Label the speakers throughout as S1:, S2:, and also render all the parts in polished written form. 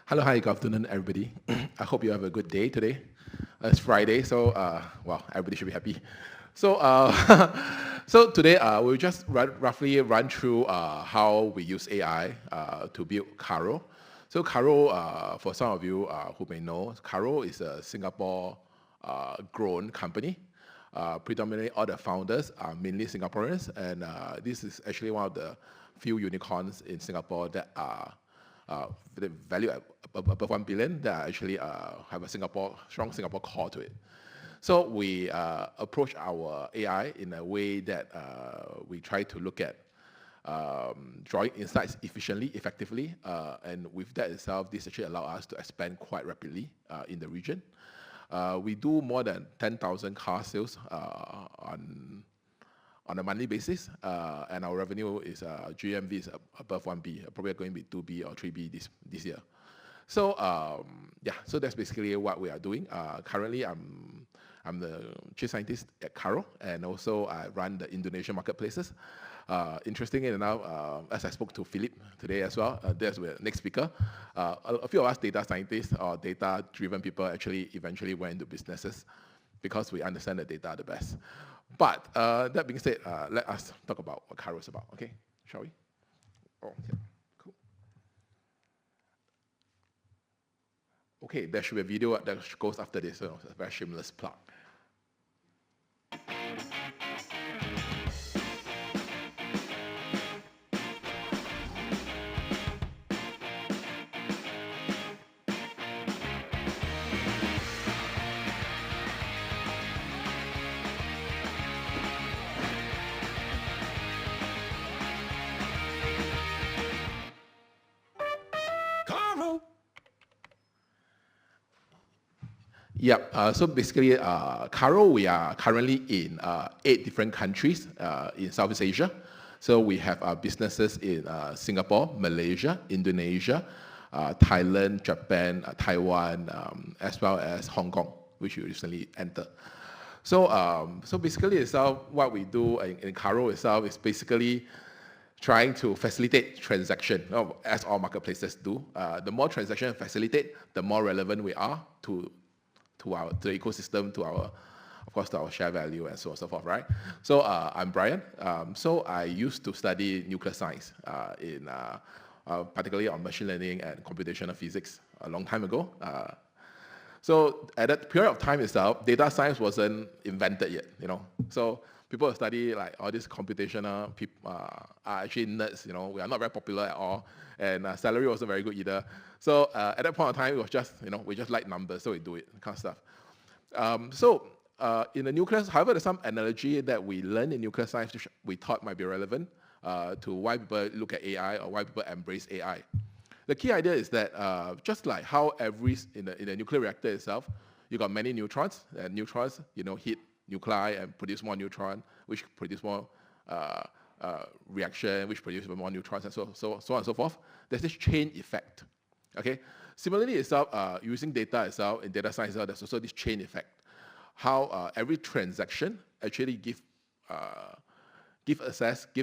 S1: Hello, hi, good afternoon, everybody. I hope you have a good day today. It's Friday, so well, everybody should be happy. So, so today we'll just roughly run through how we use AI to build Carro. So Carro, for some of you who may know, Carro is a Singapore grown company. Predominantly, all the founders are mainly Singaporeans, and this is actually one of the few unicorns in Singapore that are the value at above 1 billion that actually have a strong Singapore core to it. So we approach our AI in a way that we try to look at drawing insights efficiently, effectively, and with that itself, this actually allows us to expand quite rapidly in the region. We do more than 10,000 car sales on a monthly basis, and our revenue is GMV is above 1B, probably going to be 2B or 3B this year. So yeah, so that's basically what we are doing. Currently, I'm the chief scientist at Carro, and also I run the Indonesian marketplaces. Interestingly enough, as I spoke to Philip today as well, there's the next speaker. A few of us data scientists or data-driven people actually eventually went into businesses because we understand the data the best. But that being said, let us talk about what Carro is about, okay? Shall we? Oh, yeah, cool. Okay, there should be a video that goes after this, so it's a very shameless plug. Carro! Yep. So basically, Carro, we are currently in 8 different countries in Southeast Asia. So we have businesses in Singapore, Malaysia, Indonesia, Thailand, Japan, Taiwan, as well as Hong Kong, which we recently entered. So, so basically itself, what we do in Carro itself is basically trying to facilitate transaction, as all marketplaces do. The more transaction facilitate, the more relevant we are to the ecosystem, of course, to our share value and so on and so forth, right? So I'm Brian. So I used to study nuclear science particularly on machine learning and computational physics a long time ago. So at that period of time itself, data science wasn't invented yet, So people who study like all these computational people are actually nerds, We are not very popular at all, and salary wasn't very good either. So at that point of time, it was just, we just like numbers, so we do it, kind of stuff. In the nuclear, however, there's some analogy that we learned in nuclear science which we thought might be relevant to why people look at AI or why people embrace AI. The key idea is that just like how in the nuclear reactor itself, you got many neutrons, and neutrons, hit nuclei and produce more neutron, which produce more reaction, which produce more neutrons, and so on and so forth. There's this chain effect. Okay. Similarly, itself, using data itself in data science, there's also this chain effect. How every transaction actually give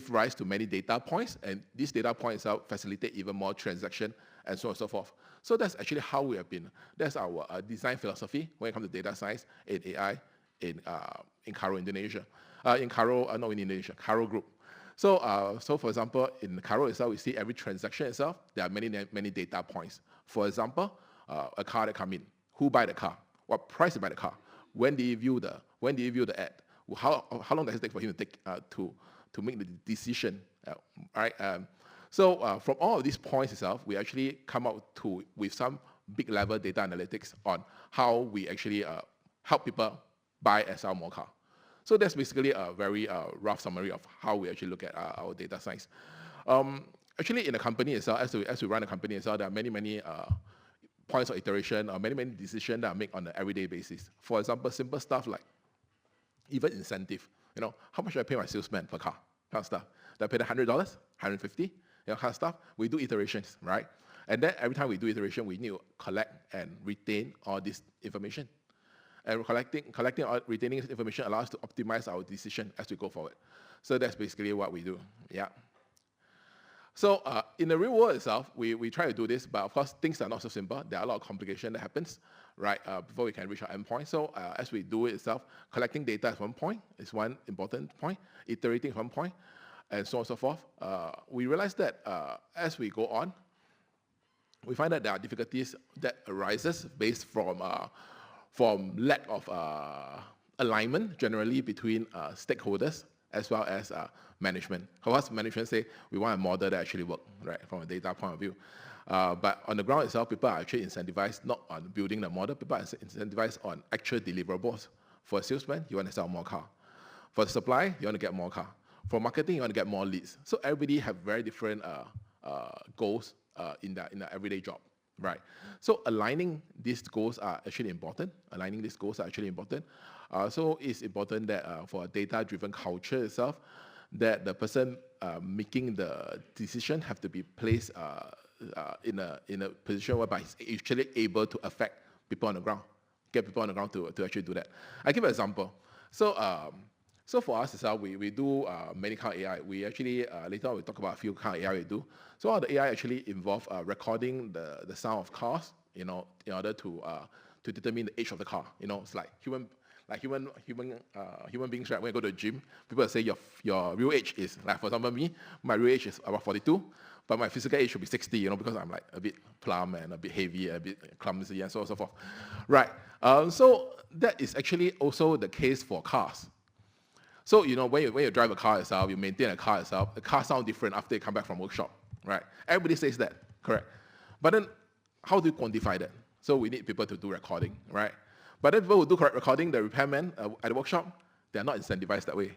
S1: rise to many data points, and these data points facilitate even more transaction, and so on and so forth. So that's actually how we have been. That's our design philosophy when it comes to data science and AI in Carro Indonesia. Not in Indonesia, Carro Group. So, for example, in Carro itself, we see every transaction itself, there are many data points. For example, a car that come in, who buy the car, what price to buy the car, when did you view the ad, how long does it take for him to take to make the decision, right? So from all of these points itself, we actually come up with some big level data analytics on how we actually help people buy and sell more car. So that's basically a very rough summary of how we actually look at our data science. Actually, in the company itself, as we run the company itself, there are many points of iteration or many decisions that are made on an everyday basis. For example, simple stuff like even incentive. How much do I pay my salesman per car? Kind of stuff. Do I pay $100, $150? Kind of stuff. We do iterations, right? And then every time we do iteration, we need to collect and retain all this information. And collecting or retaining this information allows us to optimize our decision as we go forward. So that's basically what we do. Yeah. So in the real world itself, we try to do this, but of course, things are not so simple. There are a lot of complication that happens, right, before we can reach our endpoint. So as we do it itself, collecting data is one point, is one important point, iterating is one point, and so on and so forth. We realize that as we go on, we find that there are difficulties that arises based from lack of alignment generally between stakeholders as well as management. Because management say we want a model that actually works, right, from a data point of view. But on the ground itself, people are actually incentivized not on building the model, people are incentivized on actual deliverables. For a salesman, you want to sell more car. For the supply, you want to get more car. For marketing, you want to get more leads. So everybody have very different goals in the everyday job, right? So aligning these goals are actually important. So it's important that for a data-driven culture itself, that the person making the decision have to be placed in a position whereby he's actually able to affect people on the ground, get people on the ground to actually do that. I give an example. So for us itself, we do many kind of AI. We actually, later on we talk about a few kind of AI we do. So all the AI actually involve recording the sound of cars, in order to determine the age of the car. It's like human beings, right? When you go to the gym, people say your real age is, like for example me, my real age is about 42, but my physical age should be 60, because I'm like a bit plump and a bit heavy, a bit clumsy, and so on and so forth. Right. So that is actually also the case for cars. So, when you drive a car itself, you maintain a car itself, the car sounds different after you come back from workshop, right? Everybody says that, correct? But then, how do you quantify that? So we need people to do recording, right? But then people who do correct recording, the repairmen at the workshop, they're not incentivized that way.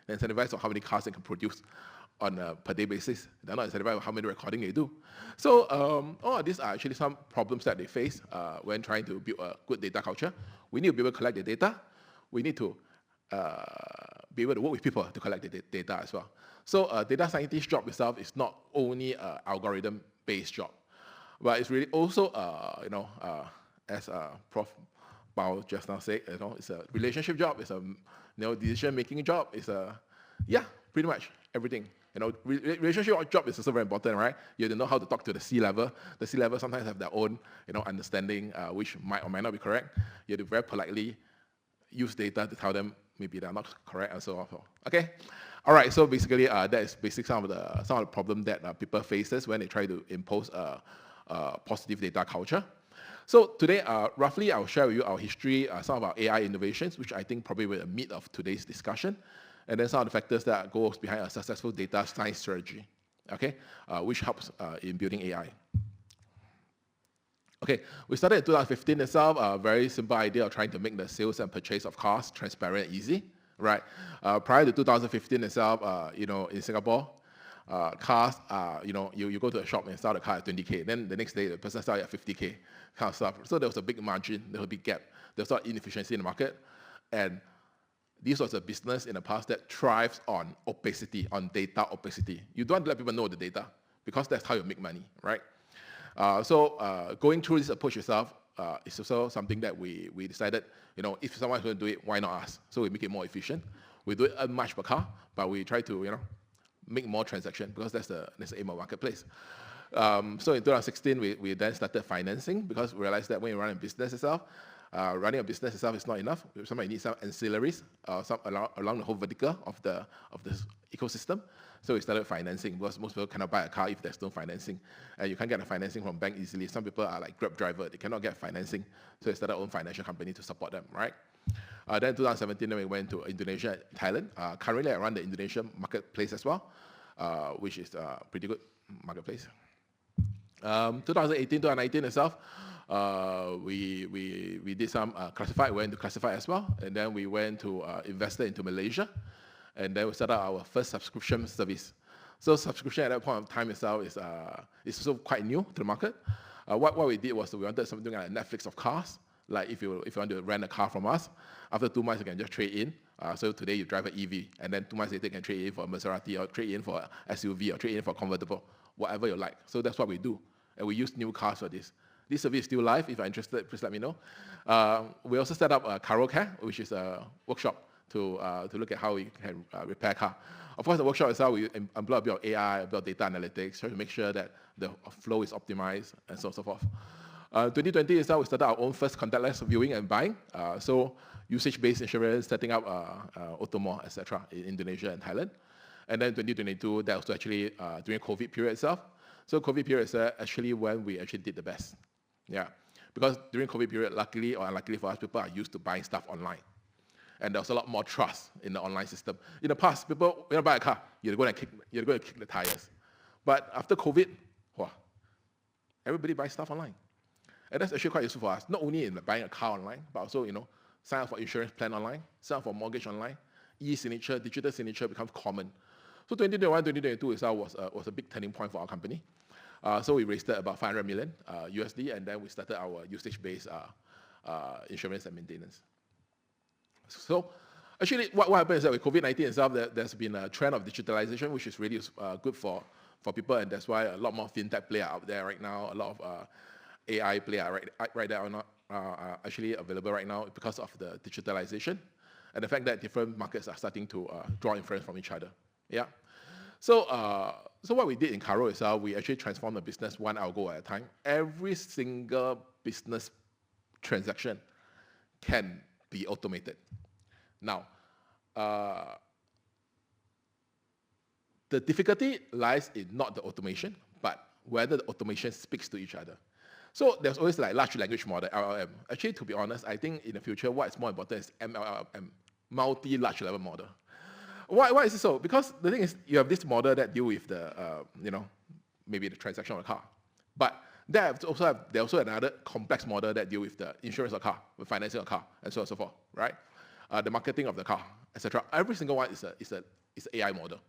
S1: They're incentivized on how many cars they can produce on a per-day basis. They're not incentivized on how many recording they do. So all of these are actually some problems that they face when trying to build a good data culture. We need to be able to collect the data. We need to be able to work with people to collect the data as well. So data scientist job itself is not only an algorithm-based job, but it's really also, as Prof. Bao just now said, it's a relationship job, it's a decision-making job, it's pretty much everything. Relationship job is also very important, right? You have to know how to talk to the C-level. The C-level sometimes have their own, understanding, which might or might not be correct. You have to very politely use data to tell them maybe they're not correct and so on. Okay, all right. So basically, that is basically some of the problem that people faces when they try to impose a positive data culture. So today, roughly, I'll share with you our history, some of our AI innovations, which I think probably were the meat of today's discussion, and then some of the factors that goes behind a successful data science strategy, okay, which helps in building AI. Okay, we started in 2015 itself, a very simple idea of trying to make the sales and purchase of cars transparent and easy, right? Prior to 2015 itself, in Singapore, cars are, you go to a shop and sell the car at 20K, then the next day the person sells it at 50K, kind of stuff. So there was a big margin, there was a big gap, there was a lot of inefficiency in the market, and this was a business in the past that thrives on opacity, on data opacity. You don't want to let people know the data, because that's how you make money, right? So going through this approach itself is also something that we decided, if someone's going to do it, why not us? So we make it more efficient. We do it much per car, but we try to, make more transactions, because that's the aim of marketplace. So in 2016, we then started financing, because we realized that when you run a business itself, running a business itself is not enough. Somebody needs some ancillaries along the whole vertical of the ecosystem. So we started financing, because most people cannot buy a car if there's no financing. And you can't get the financing from bank easily. Some people are like Grab driver, they cannot get financing. So we started our own financial company to support them, right? Then in 2017, then we went to Indonesia and Thailand. Currently, I run the Indonesian marketplace as well, which is a pretty good marketplace. 2018, 2019 itself, we did some classified, we went to classified as well, and then we went to invested into Malaysia, and then we set up our first subscription service. So subscription at that point of time itself is also quite new to the market. What we did was we wanted something like Netflix of cars. Like if you want to rent a car from us, after 2 months you can just trade in. So today you drive an EV, and then 2 months later you can trade in for a Maserati, or trade in for an SUV, or trade in for a convertible, whatever you like. So that's what we do, and we use new cars for this. This service is still live. If you're interested, please let me know. We also set up a Carro, which is a workshop to look at how we can repair a car. Of course, the workshop itself, we employ a bit of AI, a bit of data analytics, try to make sure that the flow is optimized, and so on and so forth. 2020 itself, we started our own first contactless viewing and buying. So usage-based insurance, setting up Automo, etc. in Indonesia and Thailand. And then 2022, that was actually during COVID period itself. So COVID period is actually when we actually did the best. Yeah, because during COVID period, luckily or unluckily for us, people are used to buying stuff online. And there was a lot more trust in the online system. In the past, people, when you buy a car, you're going to kick the tires. But after COVID, everybody buys stuff online. And that's actually quite useful for us, not only in buying a car online, but also, sign up for insurance plan online, sign up for mortgage online, e-signature, digital signature becomes common. So 2021, 2022 was a big turning point for our company. So we raised about 500 million USD, and then we started our usage-based insurance and maintenance. So actually, what happens is that with COVID-19 itself, there's been a trend of digitalization, which is really good for people, and that's why a lot more fintech players out there right now, a lot of AI players right there are actually available right now because of the digitalization and the fact that different markets are starting to draw inference from each other. Yeah. So what we did in Carro itself, we actually transformed the business one algo at a time. Every single business transaction can be automated. Now, the difficulty lies in not the automation, but whether the automation speaks to each other. So there's always like large language model, LLM. Actually, to be honest, I think in the future, what's more important is MLLM, multi-large level model. Why is it so? Because the thing is, you have this model that deal with the, maybe the transaction of a car. But there's also another complex model that deal with the insurance of a car, with financing of a car, and so on and so forth, right? The marketing of the car, etc. Every single one is an AI model.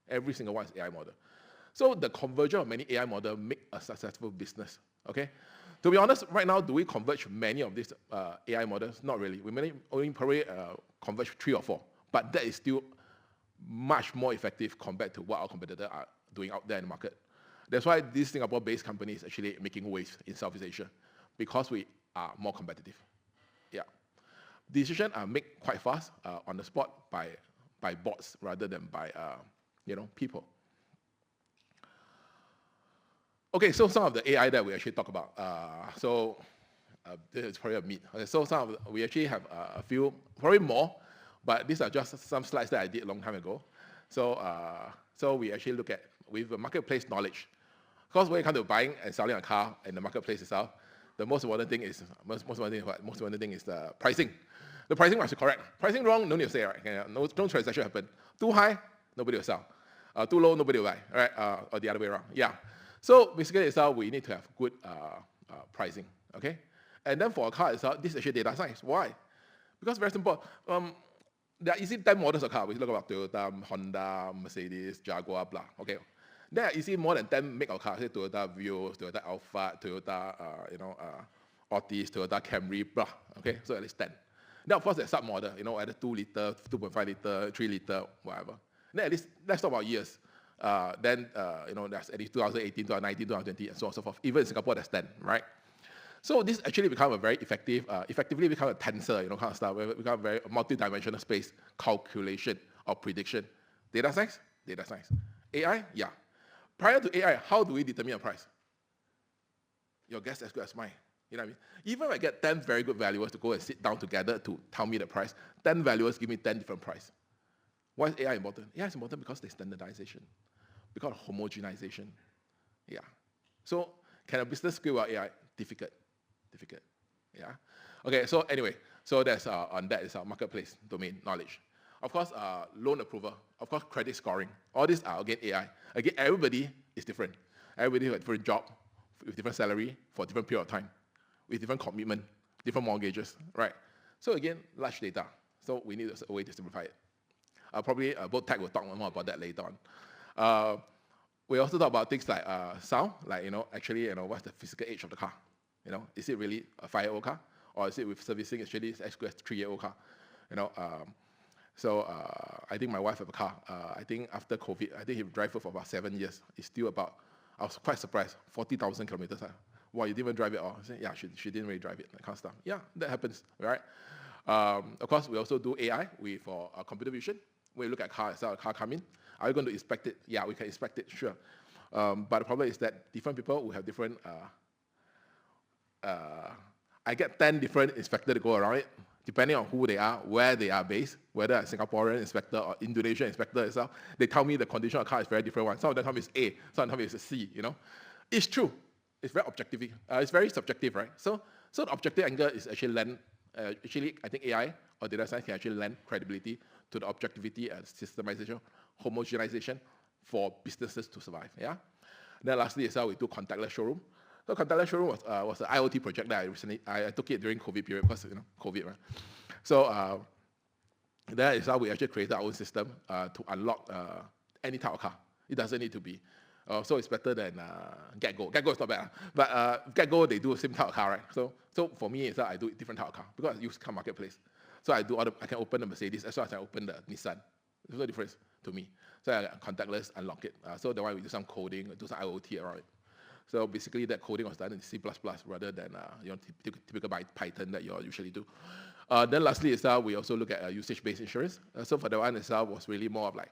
S1: Every single one is AI model. So the convergence of many AI models make a successful business, okay? To be honest, right now, do we converge many of these AI models? Not really. We may only probably converge 3 or 4, but that is still much more effective compared to what our competitors are doing out there in the market. That's why this Singapore-based company is actually making waves in Southeast Asia, because we are more competitive. Yeah. Decisions are made quite fast on the spot by bots rather than by people. Okay, so some of the AI that we actually talk about. This is probably a myth. Okay, so we actually have a few, probably more, but these are just some slides that I did a long time ago. So we actually look at with the marketplace knowledge. Because when it comes to buying and selling a car in the marketplace itself, the most important thing is the pricing. The pricing must be correct. Pricing wrong, no need to say, right? No transaction happen. Too high, nobody will sell. Too low, nobody will buy, right? Or the other way around. Yeah. So basically itself, we need to have good pricing, okay? And then for a car itself, this is actually data science. Why? Because very simple. There are easily 10 models of car. We look about Toyota, Honda, Mercedes, Jaguar, blah. Okay. There are easily more than 10 make of cars. Say Toyota Vios, Toyota Alphard, Toyota, Altis, Toyota Camry, blah. Okay. So at least 10. Then of course there's sub-model. Either 2 liter, 2.5 liter, 3 liter, whatever. Then at least let's talk about years. Then there's at least 2018, 2019, 2020, and so on and so forth. Even in Singapore, there's 10, right? So this actually become a very effectively become a tensor, kind of stuff. It become a very multi-dimensional space calculation or prediction. Data science. AI, yeah. Prior to AI, how do we determine a price? Your guess is as good as mine. You know what I mean? Even if I get 10 very good valuers to go and sit down together to tell me the price, 10 valuers give me 10 different prices. Why is AI important? AI is important because there's standardization, because of homogenization. Yeah. So can a business scale out AI? Difficult. Yeah. Okay. So anyway, so that's on that is our marketplace domain knowledge. Of course, loan approval. Of course, credit scoring. All these are again AI. Again, everybody is different. Everybody has a different job with different salary for a different period of time, with different commitment, different mortgages, right? So again, large data. So we need a way to simplify it. Probably both tech will talk more about that later on. We also talk about things like sound, like actually what's the physical age of the car? Is it really a 5-year-old car, or is it with servicing actually it's as good as 3-year-old car? So I think my wife have a car. I think after COVID, I think he drive it for about 7 years. It's still about, I was quite surprised, 40,000 kilometers. Why, you didn't even drive it all? I said, yeah, she didn't really drive it, that kind of stuff. Yeah, that happens, right? Of course, we also do AI for computer vision. When you look at car itself, a car come in, are you going to inspect it? Yeah, we can inspect it, sure. But the problem is that different people will have different, I get 10 different inspectors to go around it, depending on who they are, where they are based, whether a Singaporean inspector or Indonesian inspector itself. They tell me the condition of the car is very different one. Some of them tell me it's A, some of them tell me it's a C, you know. It's true. It's very objective. It's very subjective, right? So the objective angle is actually lend, actually, I think AI or data science can actually lend credibility to the objectivity and systemization, homogenization for businesses to survive, yeah? Then lastly, as well, we do contactless showroom. So contactless showroom was an IoT project that I took it during COVID period because, you know, COVID, right? So that is how we actually created our own system to unlock any type of car. It doesn't need to be. So it's better than GetGo. GetGo is not bad, but GetGo, they do the same type of car, right? So for me, it's I do a different type of car because I use car marketplace. So I can open the Mercedes as well as I open the Nissan. There's no difference to me. So I contactless, unlock it. So the one we do some coding, do some IoT around it. So basically that coding was done in C++ rather than typical Python that you usually do. Then lastly itself, we also look at usage-based insurance. So for the one itself was really more of like,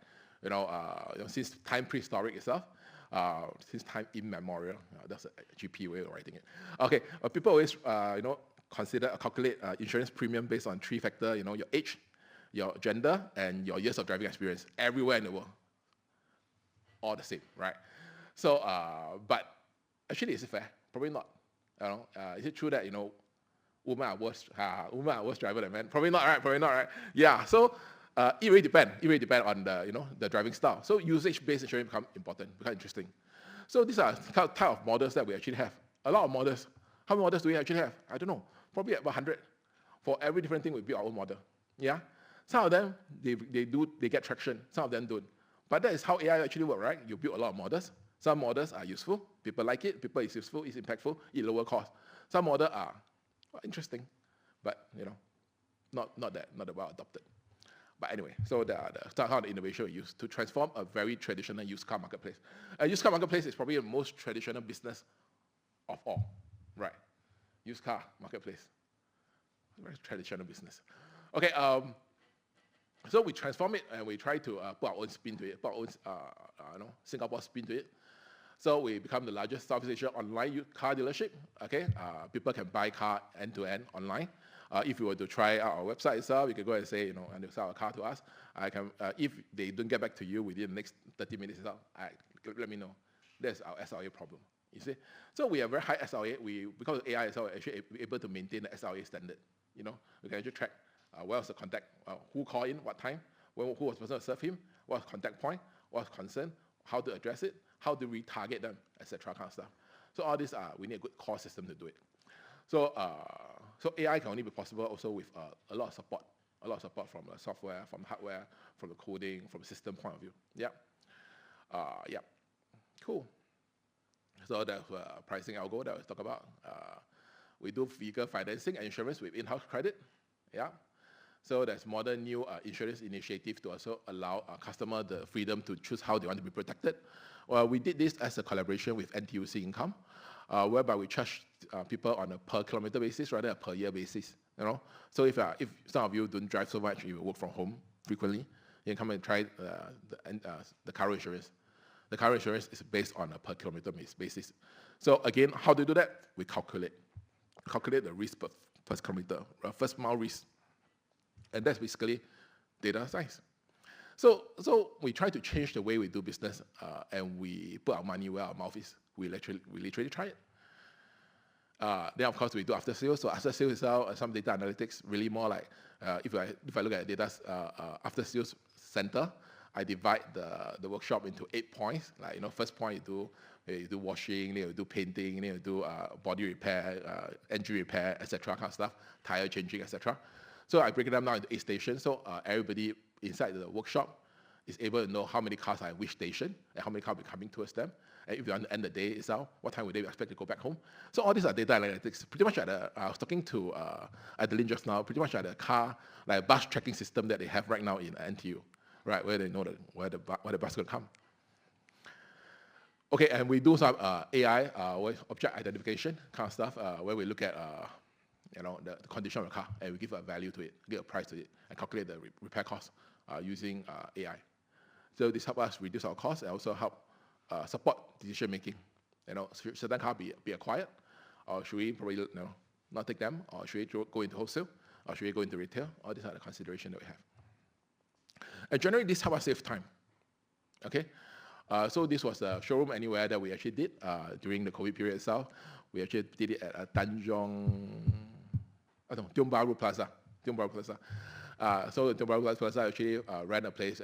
S1: since time prehistoric itself, since time immemorial. That's a GP way of writing it. Okay, people always calculate insurance premium based on 3 factors, your age, your gender, and your years of driving experience everywhere in the world. All the same, right? So, but actually, is it fair? Probably not. Is it true that women are worse driver than men? Probably not, right? Probably not, right? Yeah. So it really depends. It really depends on the driving style. So usage-based insurance become important, become interesting. So these are type of models that we actually have. A lot of models. How many models do we actually have? I don't know. Probably about 100. For every different thing, we build our own model. Yeah. Some of them they get traction. Some of them don't. But that is how AI actually works, right? You build a lot of models. Some models are useful. People like it. People is useful. It's impactful. It lower cost. Some models are interesting, but not that well adopted. But anyway, so the kind of innovation we use to transform a very traditional used car marketplace. A used car marketplace is probably the most traditional business of all, right? Used car marketplace, very traditional business. Okay, so we transform it and we try to put our own spin to it, put our own Singapore spin to it. So we become the largest Southeast Asia online car dealership. Okay, people can buy car end to end online. If you were to try out our website itself, you can go and say, and you sell a car to us. I can, if they don't get back to you within the next 30 minutes itself, let me know. That's our SLA problem. You see, so we have very high SLA. Because of AI itself, we're actually able to maintain the SLA standard. We can actually track where was the contact, who called in, what time, who was the person to serve him, what was contact point, what was concern, how to address it, how to retarget them, etc. kind of stuff. So all this, we need a good core system to do it. So AI can only be possible also with a lot of support from the software, from the hardware, from the coding, from the system point of view. Yeah. Cool. So that's pricing algo that we talk about. We do vehicle financing and insurance with in-house credit. Yeah. So there's modern new insurance initiative to also allow customer the freedom to choose how they want to be protected. We did this as a collaboration with NTUC Income, whereby we charge people on a per kilometer basis rather than a per year basis. So if some of you don't drive so much, you work from home frequently, you can come and try the Carro insurance. The Carro insurance is based on a per kilometer basis. So again, how do you do that? We calculate the risk per kilometer, first mile risk. And that's basically data science. So we try to change the way we do business, and we put our money where our mouth is. We literally try it. Then of course we do after sales. So after sales is some data analytics, really more like if I look at data after sales center, I divide the workshop into 8 points. Like first point you do washing, then you do painting, then you do body repair, engine repair, etc. kind of stuff, tire changing, etc. So I break it down now into 8 stations. So everybody inside the workshop is able to know how many cars are at which station and how many cars will be coming towards them. And if you want to end the day itself, what time would they expect to go back home? So all these are data analytics. Pretty much I was talking to Adeline just now, pretty much at the car, like bus tracking system that they have right now in NTU, right, where they know where the bus is going to come. Okay, and we do some AI, object identification kind of stuff, where we look at the condition of the car, and we give a value to it, give a price to it, and calculate the repair cost using AI. So this helps us reduce our costs and also help support decision making. Should certain car be acquired, or should we probably not take them, or should we go into wholesale, or should we go into retail? All these are the considerations that we have. And generally, this helps us save time. Okay, so this was a showroom anywhere that we actually did during the COVID period itself. We actually did it at Tiong Bahru Plaza. So the Tiong Bahru Plaza actually ran a place,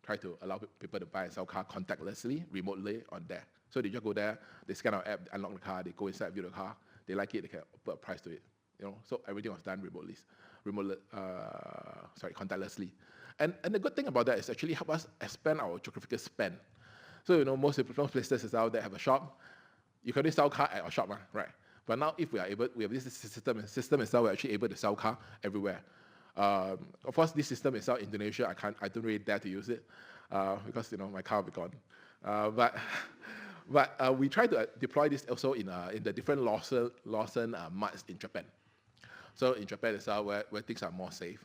S1: try to allow people to buy and sell car contactlessly, remotely on there. So they just go there, they scan our app, unlock the car, they go inside, view the car, they like it, they can put a price to it. So everything was done contactlessly. And the good thing about that is actually help us expand our geographical span. So most places is out there have a shop. You can only sell car at our shop, right? But now if we have this system itself, we're actually able to sell car everywhere. Of course, this system itself in Indonesia, I don't really dare to use it because my car will be gone. But we try to deploy this also in the different Lawson marts in Japan. So in Japan itself, where things are more safe,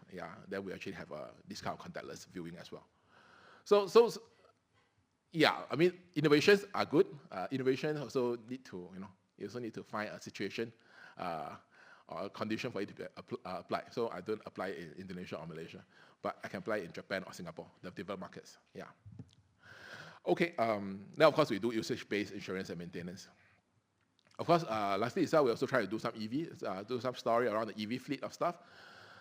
S1: then we actually have this kind of contactless viewing as well. So I mean, innovations are good. Innovation also need to, you also need to find a situation or a condition for it to be applied. So I don't apply in Indonesia or Malaysia, but I can apply in Japan or Singapore, the developed markets. Okay, now of course we do usage-based insurance and maintenance. Of course, lastly itself, we also try to do some EV, do some story around the EV fleet of stuff.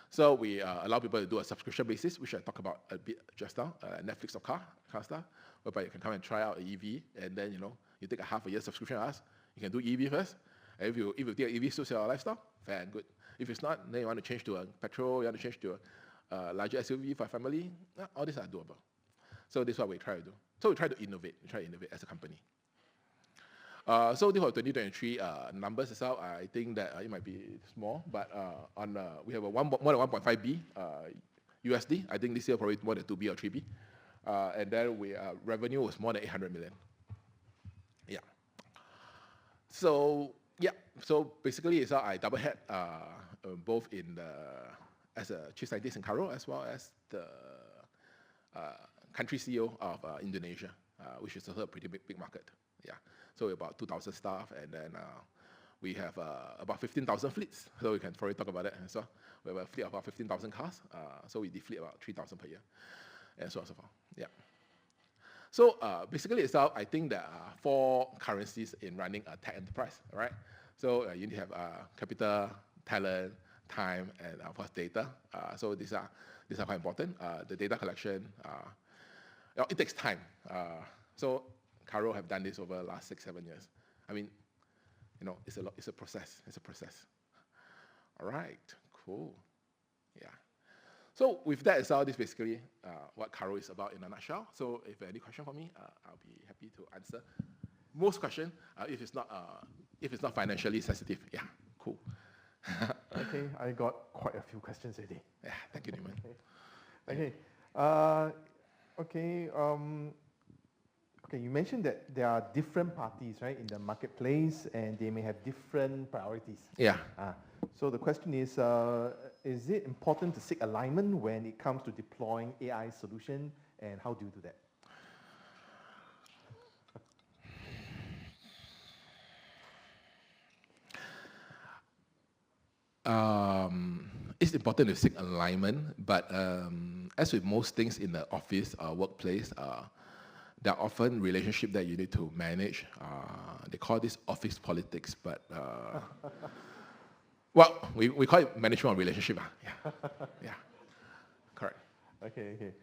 S1: So we allow people to do a subscription basis, which I talked about a bit just now, Netflix of car stuff, whereby you can come and try out an EV, and then you take a half a year subscription with us. You can do EV first, and if you think EV suits your lifestyle, fair and good. If it's not, then you want to change to a petrol, you want to change to a larger SUV for family, all these are doable. So this is what we try to do. So we try to innovate. We try to innovate as a company. So this was 2023 numbers itself. I think that it might be small, but we have more than 1.5 B USD. I think this year probably more than 2 B or 3 B. And then revenue was more than 800 million. So basically, I double head both as a chief scientist in Carro as well as the country CEO of Indonesia, which is also a pretty big market. So about 2,000 staff, and then we have about 15,000 fleets. So we can probably talk about that as well. We have a fleet of about 15,000 cars. So we defleet about 3,000 per year, and so on and so forth. So basically itself, I think there are 4 currencies in running a tech enterprise, right? So you need to have capital, talent, time, and of course data. So these are quite important. The data collection, it takes time. So Carro have done this over the last 6-7 years. I mean, it's a process. All right, cool. So with that itself, this is basically what Carro is about in a nutshell. So if you have any question for me, I'll be happy to answer most question if it's not financially sensitive. Cool.
S2: Okay, I got quite a few questions already.
S1: Thank you, Newman.
S2: Okay. Okay, you mentioned that there are different parties, right, in the marketplace, and they may have different priorities. So the question is it important to seek alignment when it comes to deploying AI solution, and how do you do that?
S1: It's important to seek alignment, but as with most things in the office or workplace, there are often relationships that you need to manage. They call this office politics, but well, we call it management of relationship. Correct.
S2: Okay.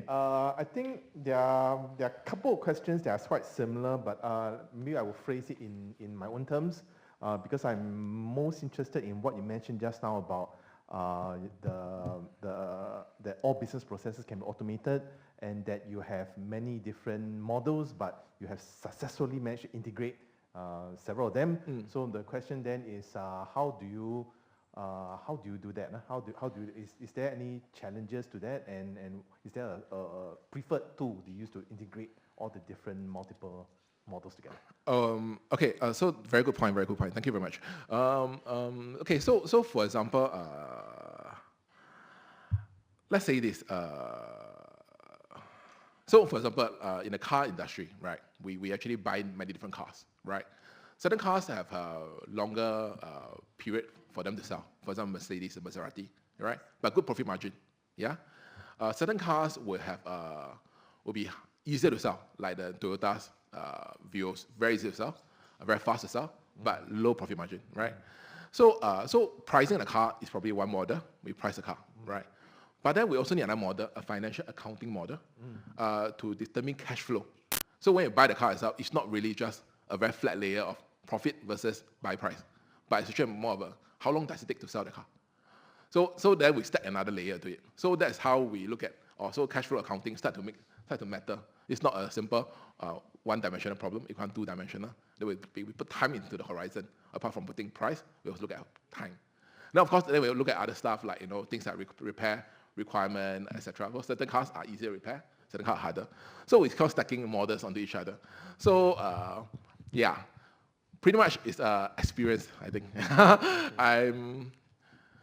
S2: I think there are a couple of questions that are quite similar, but maybe I will phrase it in my own terms because I'm most interested in what you mentioned just now about that all business processes can be automated, and that you have many different models, but you have successfully managed to integrate several of them. So the question then is, how do you do that? Is there any challenges to that, and is there a preferred tool to use to integrate all the different multiple models together?
S1: Okay, so very good point, very good point. Thank you very much. Okay, so for example, let's say this. So for example, in the car industry, right, we actually buy many different cars, right? Certain cars have a longer period for them to sell. For example, Mercedes and Maserati, right? But good profit margin, yeah? Certain cars will be easier to sell, like the Toyota's Vios, very easy to sell, very fast to sell, but low profit margin, right? So pricing the car is probably one model. We price the car, right? But then we also need another model, a financial accounting model, to determine cash flow. So when you buy the car itself, it's not really just a very flat layer of profit versus buy price, but it's actually more of a how long does it take to sell the car. So then we stack another layer to it. So that's how we look at also cash flow accounting start to matter. It's not a simple one-dimensional problem. It can't two-dimensional. Then we put time into the horizon. Apart from putting price, we also look at time. Now, of course, then we look at other stuff like things like repair requirement, etc. Well, certain cars are easier to repair, certain cars are harder. So we call stacking models onto each other. So yeah, pretty much it's experience, I think.
S2: Do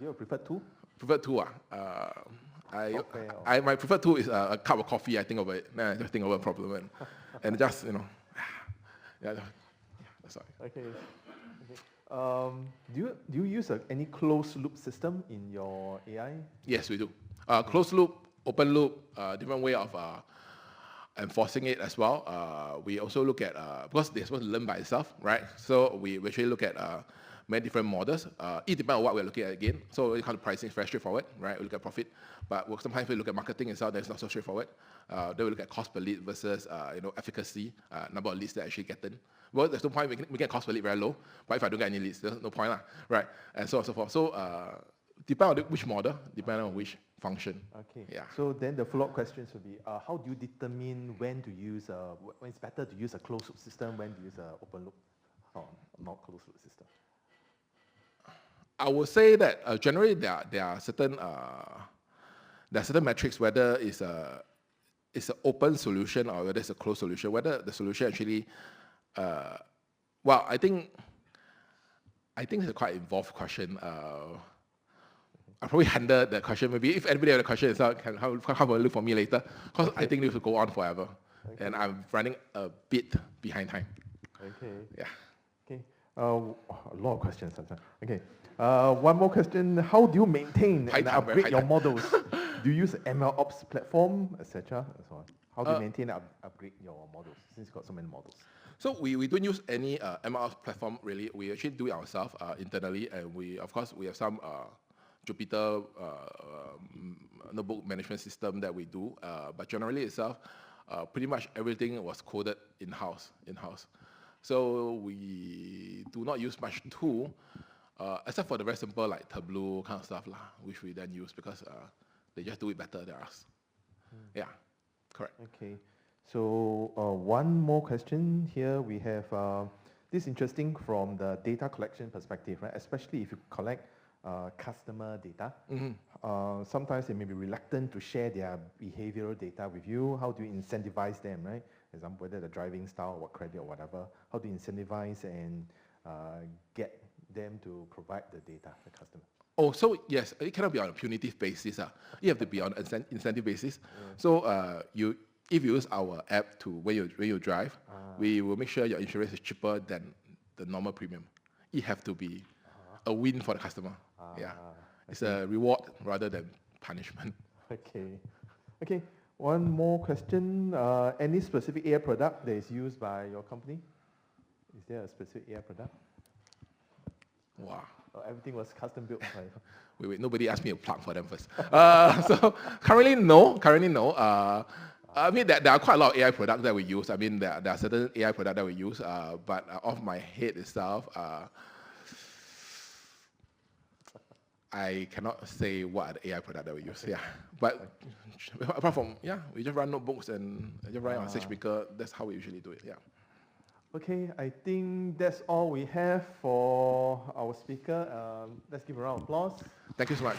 S2: you have a preferred tool?
S1: Preferred tool, my preferred tool is a cup of coffee. I think about it. Then I just think about a problem and just yeah, that's all.
S2: Okay. Do you use any closed loop system in your AI?
S1: Yes, we do. Closed loop, open loop, different way of enforcing it as well. We also look at, because they're supposed to learn by itself, right? So we actually look at many different models. It depends on what we're looking at again. So kind of pricing is very straightforward, right? We look at profit, but sometimes we look at marketing itself, that's not so straightforward. Then we look at cost per lead versus efficacy, number of leads that actually get in. Well, there's no point we get cost per lead very low, but if I don't get any leads, there's no point, right? And so on and so forth. So depending on which model, depending on which function.
S2: Okay.
S1: Yeah.
S2: So then the follow-up questions would be, how do you determine when to use when it's better to use a closed loop system, when to use an open loop, or not closed loop system?
S1: I would say that generally there are certain metrics, whether it's an open solution or whether it's a closed solution, whether the solution actually well, I think it's a quite involved question. I'll probably handle that question. Maybe if anybody has a question, can look for me later, because I think this will go on forever, and I'm running a bit behind time.
S2: Okay.
S1: Yeah.
S2: Okay. A lot of questions. Okay. One more question. How do you maintain and upgrade your models? Do you use MLOps platform, etc.? So on. How do you maintain and upgrade your models, since you've got so many models?
S1: So we don't use any MLOps platform really. We actually do it ourselves internally, and we have some Jupyter notebook management system that we do. But generally itself, pretty much everything was coded in-house. So we do not use much tool, except for the very simple like Tableau kind of stuff, which we then use because they just do it better than us. Yeah, correct.
S2: Okay. So one more question here. We have this interesting from the data collection perspective, right? Especially if you collect customer data. Sometimes they may be reluctant to share their behavioral data with you. How do you incentivize them, right? For example, whether the driving style, what credit or whatever. How do you incentivize and get them to provide the data, the customer?
S1: Oh, so yes, it cannot be on a punitive basis. You have to be on an incentive basis. Yeah. So if you use our app to when you drive, we will make sure your insurance is cheaper than the normal premium. It have to be a win for the customer. Yeah, it's a reward rather than punishment.
S2: Okay. One more question. Any specific AI product that is used by your company? Is there a specific AI product?
S1: Wow.
S2: Everything was custom built.
S1: Wait, nobody asked me to plug for them first. So currently no. I mean, there are quite a lot of AI products that we use. I mean, there are certain AI products that we use, but off my head itself, I cannot say what are the AI products that we use. Yeah, but apart from we just run notebooks and just run on SageMaker. That's how we usually do it. Yeah.
S2: Okay, I think that's all we have for our speaker. Let's give a round of applause.
S1: Thank you so much.